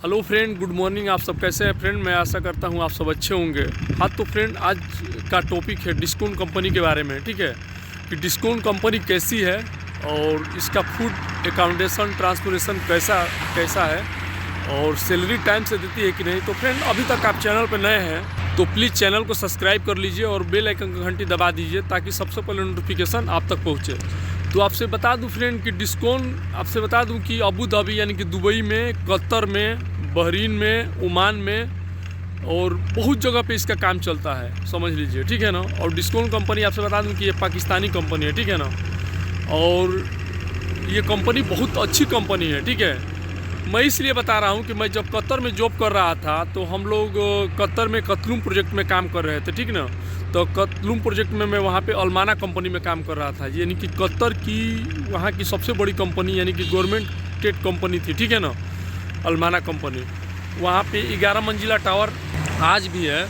Hello friend, good morning. आप सब कैसे हैं फ्रेंड? मैं आशा करता हूं आप सब अच्छे होंगे। हाँ तो फ्रेंड, आज का टॉपिक है डिस्काउंट कंपनी के बारे में। ठीक है कि डिस्काउंट कंपनी कैसी है और इसका फूड अकाउंटेशन ट्रांसपोर्टेशन कैसा कैसा है और सैलरी टाइम से देती है कि नहीं। तो फ्रेंड, अभी तक आप चैनल पर नए हैं तो प्लीज़ चैनल को सब्सक्राइब कर लीजिए और बेल आइकन की घंटी दबा दीजिए ताकि सबसे पहले नोटिफिकेशन आप तक पहुँचे। तो आपसे बता दूं फ्रेंड कि डिस्काउंट आपसे बता दूं कि अबू धाबी यानी कि दुबई में, कतर में, बहरीन में, ओमान में और बहुत जगह पे इसका काम चलता है, समझ लीजिए। ठीक है ना। और डिस्काउंट कंपनी आपसे बता दूं कि ये पाकिस्तानी कंपनी है। ठीक है ना। और ये कंपनी बहुत अच्छी कंपनी है। ठीक है। मैं इसलिए बता रहा हूँ कि मैं जब कतर में जॉब कर रहा था तो हम लोग कतर में कतलुम प्रोजेक्ट में काम कर रहे थे। ठीक ना। तो कतलुम प्रोजेक्ट में मैं वहाँ पे अल्माना कंपनी में काम कर रहा था, यानी कि कतर की वहाँ की सबसे बड़ी कंपनी यानी कि गवर्नमेंट कंपनी थी। ठीक है ना। अल्माना कंपनी वहाँ पे 11 मंजिला टावर आज भी है।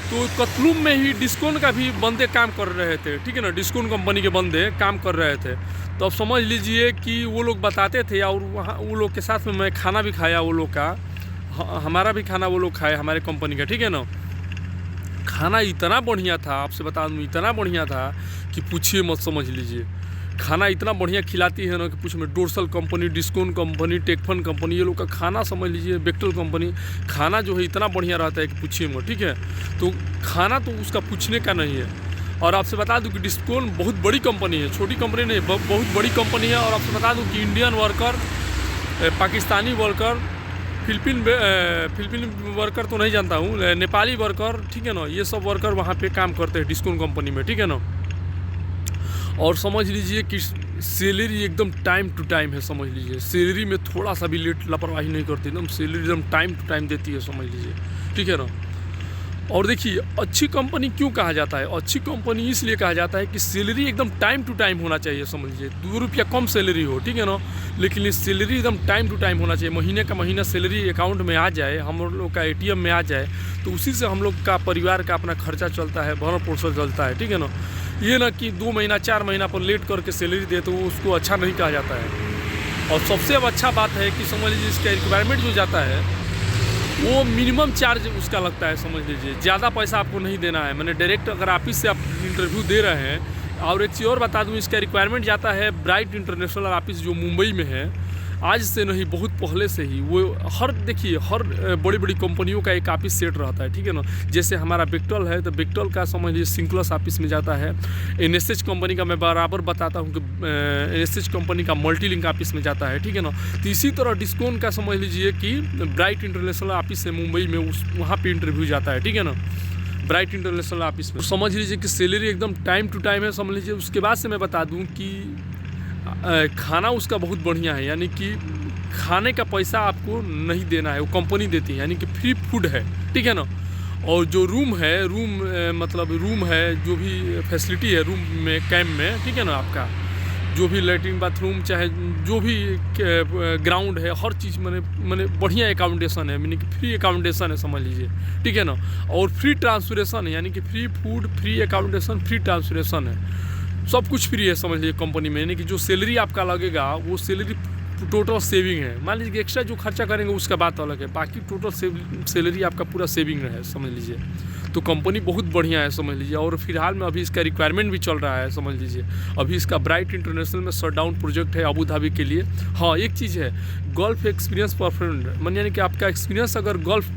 तो कतलुम में ही डिस्काउंट का भी बंदे काम कर रहे थे। ठीक है ना। डिस्काउंट कंपनी के बंदे काम कर रहे थे। तो अब समझ लीजिए कि वो लोग बताते थे और वहाँ वो लोग के साथ में मैं खाना भी खाया वो लोग का, हमारा भी खाना वो लोग खाए हमारे कंपनी का। ठीक है ना। खाना इतना बढ़िया था, आपसे बता दूँ इतना बढ़िया था कि पूछिए मत, समझ लीजिए। खाना इतना बढ़िया खिलाती है ना कि पूछ में। डोरसल कंपनी, डिस्काउंट कंपनी, टेकफन कंपनी, ये लोग का खाना समझ लीजिए। बेक्टल कंपनी, खाना जो है इतना बढ़िया रहता है कि पूछिए मत। ठीक है। तो खाना तो उसका पूछने का नहीं है। और आपसे बता दूं कि डिस्काउंट बहुत बड़ी कंपनी है, छोटी कंपनी नहीं, बहुत बड़ी कंपनी है। और आपसे बता दूं कि Indian worker, Pakistani worker, Philippine worker तो नहीं जानता हूँ, नेपाली वर्कर, ठीक है ना, ये सब वर्कर वहाँ पे काम करते हैं डिस्काउंट कंपनी में। ठीक है ना। और समझ लीजिए कि सैलरी एकदम टाइम टू टाइम है, समझ लीजिए। सैलरी में थोड़ा सा भी लेट लापरवाही नहीं करती, एकदम सैलरी एकदम टाइम टू टाइम देती है, समझ लीजिए। ठीक है ना। और देखिए, अच्छी कंपनी क्यों कहा जाता है? अच्छी कंपनी इसलिए कहा जाता है कि सैलरी एकदम टाइम टू टाइम होना चाहिए, समझ लीजिए। 2 रुपया कम सैलरी हो, ठीक है ना, लेकिन ये सैलरी एकदम टाइम टू टाइम होना चाहिए। महीने का महीना सैलरी अकाउंट में आ जाए, हम लोग का ATM में आ जाए, तो उसी से हम लोग का परिवार का अपना खर्चा चलता है, भरण पोषण चलता है। ठीक है ना। ये ना कि 2 महीना 4 महीना पर लेट करके सैलरी दे तो उसको अच्छा नहीं कहा जाता है। और सबसे अब अच्छा बात है कि समझ लीजिए इसका रिक्वायरमेंट जो जाता है वो मिनिमम चार्ज उसका लगता है, समझ लीजिए। ज़्यादा पैसा आपको नहीं देना है। मैंने डायरेक्ट अगर ऑफिस से आप इंटरव्यू दे रहे हैं। और एक चीज़ और बता दूं, इसका रिक्वायरमेंट जाता है ब्राइट इंटरनेशनल ऑफिस जो मुंबई में है। आज से नहीं, बहुत पहले से ही वो देखिए हर बड़ी बड़ी कंपनियों का एक ऑफिस सेट रहता है। ठीक है ना। जैसे हमारा बेक्टल है तो बेक्टल का समझ लीजिए सिंक्लस ऑफिस में जाता है। NSH कंपनी का मैं बराबर बताता हूँ कि NSH कंपनी का मल्टीलिंक ऑफिस में जाता है। ठीक है ना। तो इसी तरह डिस्काउंट का समझ लीजिए कि ब्राइट इंटरनेशनल ऑफिस है मुंबई में, वहाँ पर इंटरव्यू जाता है। ठीक है ना। ब्राइट इंटरनेशनल ऑफिस में समझ लीजिए कि सैलरी एकदम टाइम टू टाइम है, समझ लीजिए। उसके बाद से मैं बता दूं कि खाना उसका बहुत बढ़िया है, यानी कि खाने का पैसा आपको नहीं देना है, वो कंपनी देती है, यानी कि फ्री फूड है। ठीक है ना। और जो रूम है, मतलब रूम है, जो भी फैसिलिटी है रूम में, कैंप में, ठीक है ना, आपका जो भी लैट्रिन बाथरूम चाहे जो भी ग्राउंड है, हर चीज़ मैंने बढ़िया अकाउंटेशन है, यानी कि फ्री अकाउंटेशन है, समझ लीजिए। ठीक है ना। और फ्री ट्रांसपोर्टेशन है, यानी कि free food, free accommodation, free transportation है, सब कुछ फ्री है, समझ लीजिए कंपनी में। यानी कि जो सैलरी आपका लगेगा वो सैलरी टोटल सेविंग है। मान लीजिए कि एक्स्ट्रा जो खर्चा करेंगे उसका बात अलग है, बाकी टोटल सैलरी आपका पूरा सेविंग है, समझ लीजिए। तो कंपनी बहुत बढ़िया है, समझ लीजिए। और फिलहाल में अभी इसका रिक्वायरमेंट भी चल रहा है, समझ लीजिए। अभी इसका ब्राइट इंटरनेशनल में शटडाउन प्रोजेक्ट है अबू धाबी के लिए। हाँ, एक चीज़ है, गल्फ एक्सपीरियंस परफेक्ट, मान यानी कि आपका एक्सपीरियंस अगर गल्फ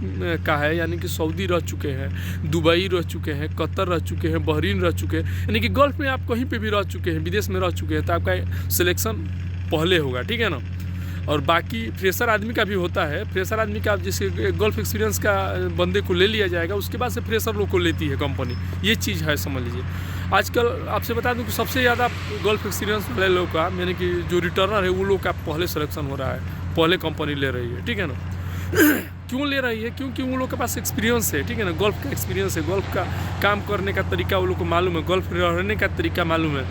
का है, यानी कि सऊदी रह चुके हैं, दुबई रह चुके हैं, कतर रह चुके हैं, बहरीन रह चुके हैं, यानी कि गल्फ में आप कहीं पर भी रह चुके हैं, विदेश में रह चुके हैं, तो आपका सिलेक्शन पहले होगा। ठीक है ना। और बाकी फ्रेशर आदमी का भी होता है। फ्रेशर आदमी का जैसे गल्फ एक्सपीरियंस का बंदे को ले लिया जाएगा, उसके बाद से फ्रेशर लोग को लेती है कंपनी, ये चीज़ है, समझ लीजिए। आजकल आपसे बता दूं कि सबसे ज़्यादा गल्फ एक्सपीरियंस वाले लोग का, यानी कि जो रिटर्नर है वो लोग का पहले सिलेक्शन हो रहा है, पहले कंपनी ले रही है। ठीक है ना। क्यों ले रही है? क्योंकि उन लोग के पास एक्सपीरियंस है। ठीक है ना। गल्फ का एक्सपीरियंस है, गल्फ का काम करने का तरीका वो लोग को मालूम है, गल्फ रहने का तरीका मालूम है।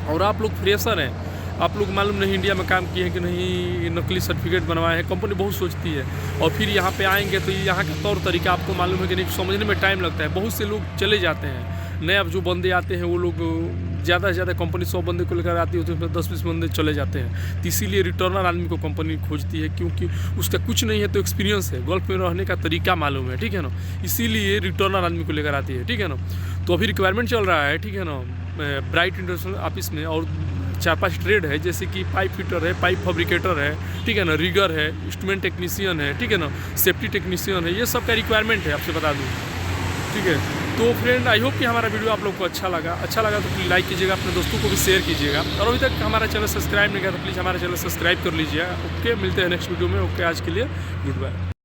और आप लोग फ्रेशर हैं, आप लोग मालूम नहीं इंडिया में काम किए हैं कि नहीं, नकली सर्टिफिकेट बनवाए हैं, कंपनी बहुत सोचती है। और फिर यहाँ पे आएंगे तो यहाँ का तौर तरीका आपको मालूम है कि नहीं, समझने में टाइम लगता है। बहुत से लोग चले जाते हैं, नए अब जो बंदे आते हैं वो लोग ज़्यादा से ज़्यादा कंपनी 100 बंदे को लेकर आती है तो उसमें 10-20 बंदे चले जाते हैं। तो इसीलिए रिटर्नर आदमी को कंपनी खोजती है, क्योंकि उसका कुछ नहीं है तो एक्सपीरियंस है, गल्फ में रहने का तरीका मालूम है, ठीक है ना, इसीलिए रिटर्नर आदमी को लेकर आती है, ठीक है ना। तो अभी रिक्वायरमेंट चल रहा है, ठीक है ना, ब्राइट इंटरनेशनल ऑफिस में, और 4-5 ट्रेड है, जैसे कि पाइप फिटर है, पाइप फैब्रिकेटर है, ठीक है ना, रिगर है, इंस्ट्रूमेंट टेक्नीशियन है, ठीक है ना, सेफ्टी टेक्नीशियन है, ये सब का रिक्वायरमेंट है, आपसे बता दूँ, ठीक है। तो फ्रेंड आई होप कि हमारा वीडियो आप लोग को अच्छा लगा तो प्लीज़ लाइक कीजिएगा, अपने दोस्तों को भी शेयर कीजिएगा, और अभी तक हमारा चैनल सब्सक्राइब नहीं किया तो प्लीज़ हमारा चैनल सब्सक्राइब कर लीजिएगा। ओके, मिलते हैं नेक्स्ट वीडियो में। ओके, आज के लिए गुड बाय।